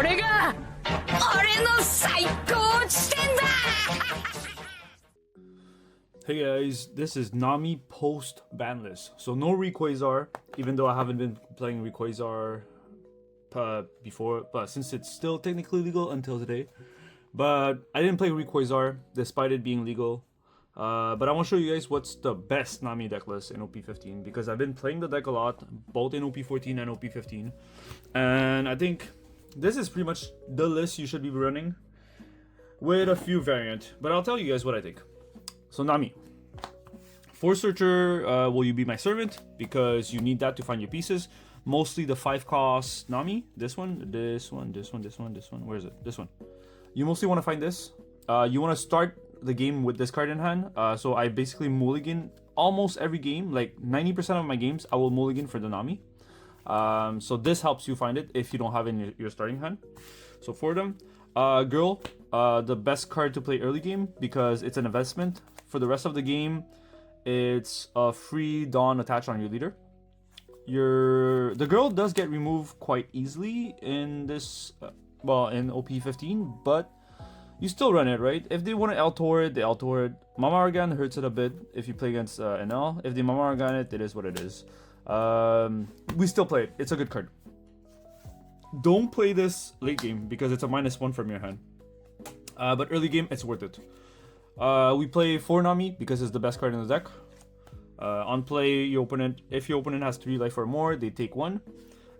れが俺の最高地点だ Hey guys, this is Nami post ban list. So no Rayquaza, even though I haven't been playing Rayquaza before, but since it's still technically legal until today. But I didn't play Rayquaza despite it being legal. But I want to show you guys what's the best Nami deck list in OP15 because I've been playing the deck a lot, both in OP14 and OP15. And I think this is pretty much the list you should be running with a few variants. But I'll tell you guys what I think. So Nami. Force Searcher, will you be my servant? Because you need that to find your pieces. Mostly the 5-cost Nami. This one. Where is it? This one. You mostly want to find this. You want to start the game with this card in hand. So I basically mulligan almost every game. Like 90% of my games, I will mulligan for the Nami. So this helps you find it if you don't have it in your starting hand. So for them. Girl, the best card to play early game because it's an investment. For the rest of the game, it's a free Dawn attached on your leader. The girl does get removed quite easily in this, in OP15, but you still run it, right? If they want to L-Tor it, they L-Tor it. Mama Argan hurts it a bit if you play against NL. If they Mama Argan it, it is what it is. We still play it. It's a good card. Don't play this late game because it's a -1 from your hand. But early game, it's worth it. We play 4 Nami because it's the best card in the deck. On play, if your opponent has 3 life or more, they take 1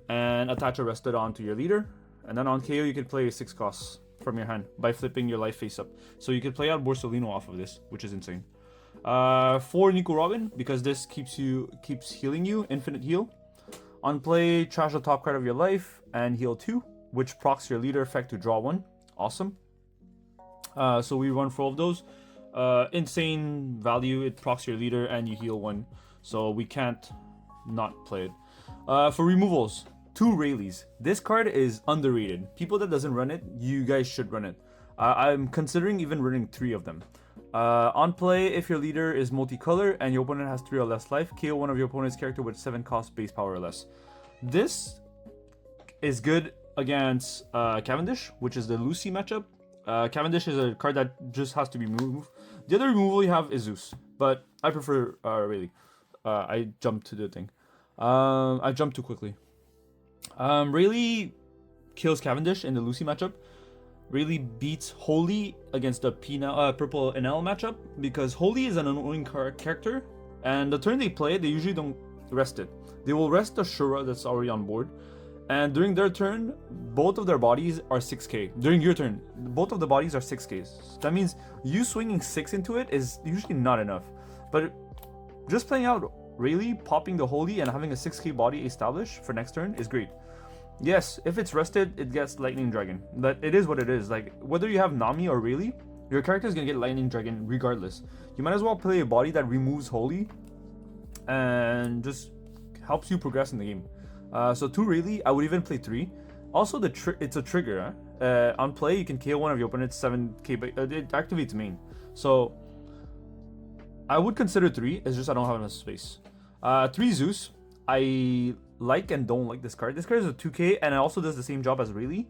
and attach a rested onto your leader. And then on KO, you can play 6 costs from your hand by flipping your life face up. So you can play out Borsalino off of this, which is insane. 4 Nico Robin because this keeps healing you, infinite heal. On play, trash the top card of your life and heal 2, which procs your leader effect to draw 1. Awesome. So we run 4 of those. Insane value. It procs your leader and you heal 1. So we can't not play it. For removals, 2 Rayleighs. This card is underrated. People that doesn't run it, you guys should run it. I'm considering even running 3 of them. On play, if your leader is multicolor and your opponent has 3 or less life, KO one of your opponent's character with 7 cost base power or less. This is good against Cavendish, which is the Lucci matchup. Cavendish is a card that just has to be moved. The other removal you have is Zeus, but I prefer Rayleigh. I jumped to the thing. I jumped too quickly. Rayleigh kills Cavendish in the Lucci matchup. Rayleigh beats Holy against the purple NL matchup because Holy is an annoying character, and the turn they play, they usually don't rest it. They will rest the Shura that's already on board. And during their turn, both of their bodies are 6k. During your turn, both of the bodies are 6ks. That means you swinging 6 into it is usually not enough. But just playing out Rayleigh, popping the Holy, and having a 6k body established for next turn is great. Yes, if it's rested, it gets Lightning Dragon. But it is what it is. Like, whether you have Nami or Rayleigh, your character is going to get Lightning Dragon regardless. You might as well play a body that removes Holy and just helps you progress in the game. So 2 Rayleigh, I would even play 3. Also, it's a trigger. On play, you can KO one of your opponent's 7k, it activates main. So I would consider 3. It's just I don't have enough space. 3 Zeus. I like and don't like this card. This card is a 2k and it also does the same job as Rayleigh.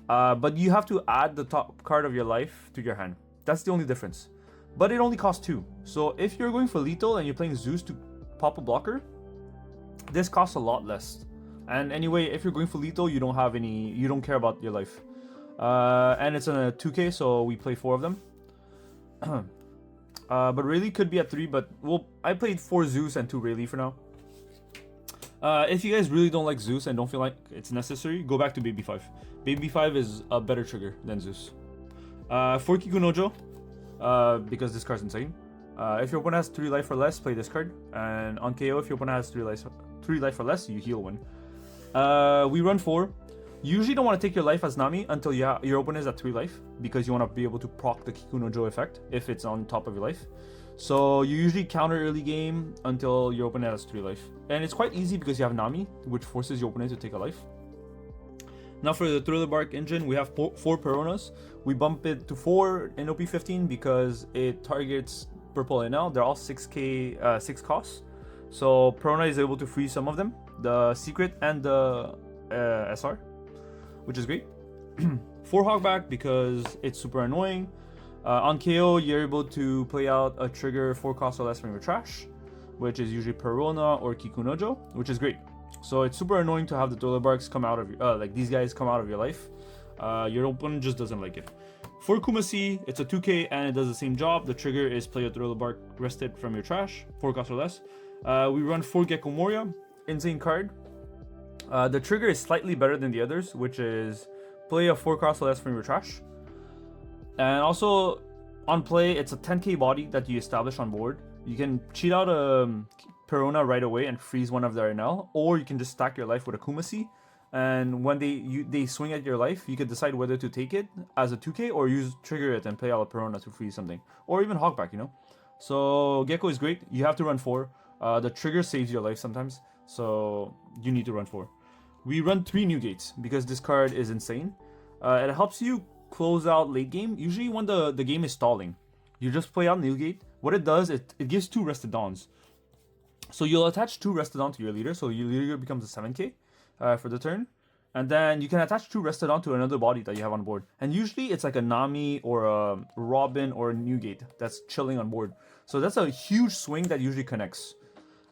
But you have to add the top card of your life to your hand. That's the only difference. But it only costs 2. So if you're going for lethal and you're playing Zeus to pop a blocker, this costs a lot less. And anyway, if you're going for lethal, you don't care about your life. And it's in a 2k, so we play 4 of them. But Rayleigh could be at 3, but I played 4 Zeus and 2 Rayleigh for now. If you guys really don't like Zeus and don't feel like it's necessary, go back to Baby 5. Baby 5 is a better trigger than Zeus. 4 Kikunojo, because this card's insane. If your opponent has 3 life or less, play this card. And on KO, if your opponent has 3 life or less, you heal 1. We run 4. You usually don't want to take your life as Nami until your opponent is at 3 life, because you want to be able to proc the Kikunojo effect if it's on top of your life. So you usually counter early game until your opponent has 3 life. And it's quite easy because you have Nami, which forces your opponent to take a life. Now for the Thriller Bark engine, we have 4 Peronas. We bump it to 4 in OP15 because it targets purple NL. They're all 6k, 6 costs. So Perona is able to free some of them, the secret and the SR, which is great. 4 Hogback because it's super annoying. On KO, you're able to play out a trigger 4 cost or less from your trash, which is usually Perona or Kikunojo, which is great. So it's super annoying to have the Thriller Barks come out of your, like these guys come out of your life. Your opponent just doesn't like it. For Kumasi, it's a 2k and it does the same job. The trigger is play a Thriller Bark rested from your trash, 4 cost or less. We run 4 Gecko Moria, insane card. The trigger is slightly better than the others, which is play a 4 cost or less from your trash. And also, on play, it's a 10k body that you establish on board. You can cheat out a Perona right away and freeze one of their NL, or you can just stack your life with a Kumasi. And when they swing at your life, you can decide whether to take it as a 2k or trigger it and play out a Perona to freeze something. Or even Hogback, you know? So Gecko is great. You have to run 4. The trigger saves your life sometimes, so you need to run 4. We run 3 new gates because this card is insane. It helps you close out late game, usually when the game is stalling. You just play out new gate. What it does, it gives 2 Rested Dawns. So you'll attach 2 Rested Dawn to your leader, so your leader becomes a 7k for the turn. And then you can attach 2 Rested Dawn to another body that you have on board. And usually it's like a Nami or a Robin or a Newgate that's chilling on board. So that's a huge swing that usually connects.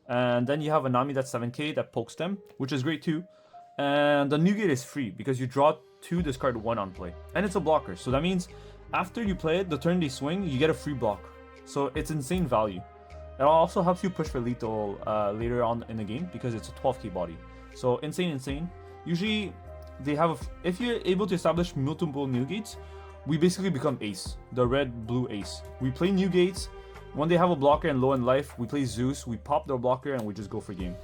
And then you have a Nami that's 7k that pokes them, which is great too. And the Newgate is free because you draw 2, discard 1 on play. And it's a blocker, so that means after you play it, the turn they swing, you get a free block. So it's insane value. It also helps you push for lethal later on in the game because it's a 12k body. So insane. Usually, they have if you're able to establish multiple new gates, we basically become ace, the red-blue ace. We play new gates. When they have a blocker and low in life, we play Zeus. We pop their blocker and we just go for game.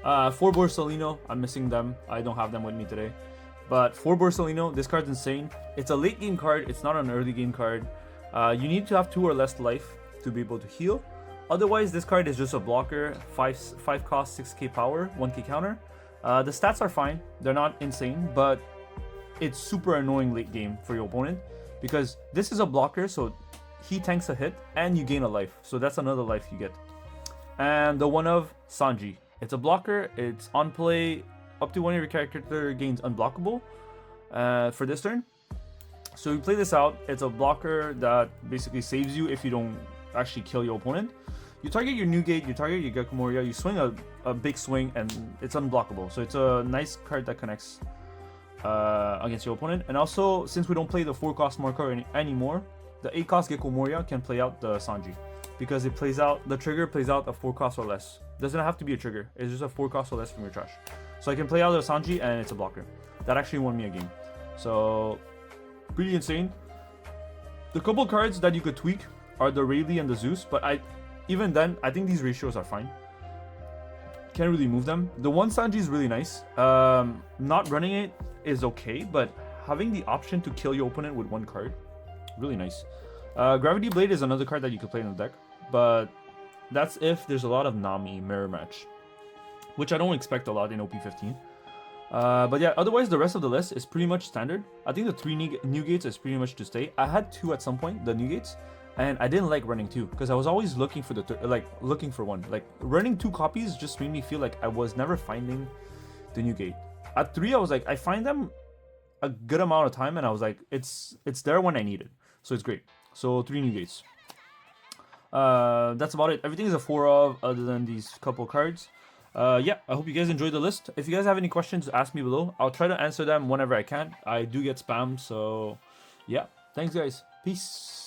4 Borsalino, I'm missing them. I don't have them with me today. But 4 Borsalino, this card's insane. It's a late game card. It's not an early game card. You need to have 2 or less life to be able to heal. Otherwise, this card is just a blocker, 5 cost, 6k power, 1k counter. The stats are fine. They're not insane, but it's super annoying late game for your opponent because this is a blocker, so he tanks a hit and you gain a life. So that's another life you get. And the one of Sanji. It's a blocker. It's on play. Up to 1 of your character gains unblockable for this turn. So you play this out. It's a blocker that basically saves you if you don't actually kill your opponent. You target your new gate, you target your Gecko Moria, you swing a big swing, and it's unblockable. So it's a nice card that connects against your opponent. And also, since we don't play the 4 cost marker anymore, the 8 cost Gecko Moria can play out the Sanji. Because it plays out, the trigger plays out a 4 cost or less. Doesn't have to be a trigger, it's just a 4 cost or less from your trash. So I can play out the Sanji and it's a blocker. That actually won me a game. So, pretty insane. The couple cards that you could tweak are the Rayleigh and the Zeus, but even then, I think these ratios are fine. Can't really move them. The one Sanji is really nice. Not running it is okay, but having the option to kill your opponent with 1 card, really nice. Gravity Blade is another card that you could play in the deck, but that's if there's a lot of Nami mirror match, which I don't expect a lot in OP15. But yeah, otherwise the rest of the list is pretty much standard. I think the 3 new gates is pretty much to stay. I had 2 at some point, the new gates, and I didn't like running 2 because I was always looking for looking for 1. Like running 2 copies just made me feel like I was never finding the new gate. At 3, I was like, I find them a good amount of time, and I was like, it's there when I need it, so it's great. So 3 new gates. That's about it. Everything is a 4 of, other than these couple cards. Yeah, I hope you guys enjoyed the list. If you guys have any questions, ask me below. I'll try to answer them whenever I can. I do get spam, so yeah. Thanks, guys. Peace.